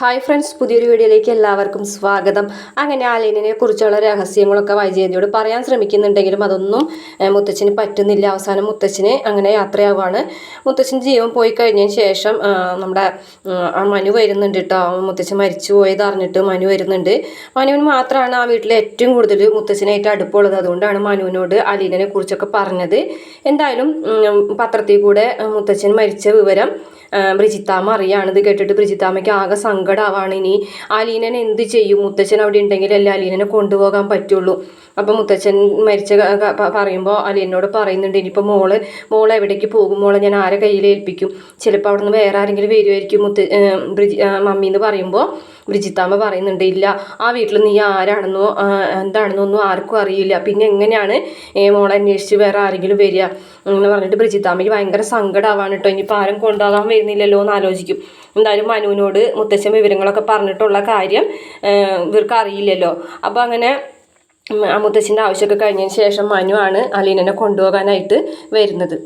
Hi friends, പുതിയൊരു വീഡിയോയിലേക്ക് എല്ലാവർക്കും സ്വാഗതം. അങ്ങനെ അലീനയെ കുറിച്ചുള്ള രഹസ്യങ്ങളൊക്കെ വൈജയന്തിയോട് പറയാൻ ശ്രമിക്കുന്നുണ്ടെങ്കിലും അതൊന്നും മുത്തച്ഛന് പറ്റുന്നില്ല. അവസാനം മുത്തച്ഛന് അങ്ങനെ യാത്രയാവുകയാണ്. മുത്തച്ഛൻ ജീവൻ പോയി കഴിഞ്ഞതിന് ശേഷം നമ്മുടെ മനു വരുന്നുണ്ട് കേട്ടോ. മുത്തച്ഛൻ മരിച്ചു പോയത് അറിഞ്ഞിട്ട് മനു വരുന്നുണ്ട്. മനുവിന് മാത്രമാണ് ആ വീട്ടിലെ ഏറ്റവും കൂടുതൽ മുത്തച്ഛനായിട്ട് അടുപ്പമുള്ളത്. അതുകൊണ്ടാണ് മനുവിനോട് അലീനയെ കുറിച്ചൊക്കെ പറഞ്ഞത്. എന്തായാലും പത്രത്തിൽ കൂടെ മുത്തച്ഛൻ മരിച്ച വിവരം ബ്രിജിത്താമ്മ അറിയാണിത് കേട്ടിട്ട് ബ്രിജിത്താമ്മയ്ക്ക് ആകെ സങ്കടമാവാണ്. ഇനി അലീനനെ എന്ത് ചെയ്യും? മുത്തച്ഛൻ അവിടെ ഉണ്ടെങ്കിലല്ലേ അലീനനെ കൊണ്ടുപോകാൻ പറ്റുള്ളൂ. അപ്പം മുത്തച്ഛൻ മരിച്ച പറയുമ്പോൾ അലീനോട് പറയുന്നുണ്ട്, ഇനിയിപ്പോൾ മോള് എവിടേക്ക് പോകും? മോളെ ഞാൻ ആരെ കയ്യിൽ ഏൽപ്പിക്കും? ചിലപ്പോൾ അവിടെ നിന്ന് വേറെ ആരെങ്കിലും വരുമായിരിക്കും മമ്മി എന്ന് പറയുമ്പോൾ ബ്രിജിത്താമ്മ പറയുന്നുണ്ട്, ഇല്ല, ആ വീട്ടിൽ നീ ആരാണെന്നോ എന്താണെന്നോ ഒന്നും ആർക്കും അറിയില്ല. പിന്നെ എങ്ങനെയാണ് മോളെ അന്വേഷിച്ച് വേറെ ആരെങ്കിലും വരിക എന്ന് പറഞ്ഞിട്ട് ബ്രിജിത്താമ്മയ്ക്ക് ഭയങ്കര സങ്കടമാവാണ് കേട്ടോ. ഇനിയിപ്പോൾ ആരും കൊണ്ടുപോകാൻ വരുന്നില്ലല്ലോ എന്ന് ആലോചിക്കും. എന്തായാലും മനുവിനോട് മുത്തച്ഛൻ വിവരങ്ങളൊക്കെ പറഞ്ഞിട്ടുള്ള കാര്യം ഇവർക്ക് അറിയില്ലല്ലോ. അപ്പോൾ അങ്ങനെ മുത്തച്ഛൻ്റെ ആവശ്യമൊക്കെ കഴിഞ്ഞതിന് ശേഷം മനു ആണ് അലീനനെ കൊണ്ടുപോകാനായിട്ട് വരുന്നത്.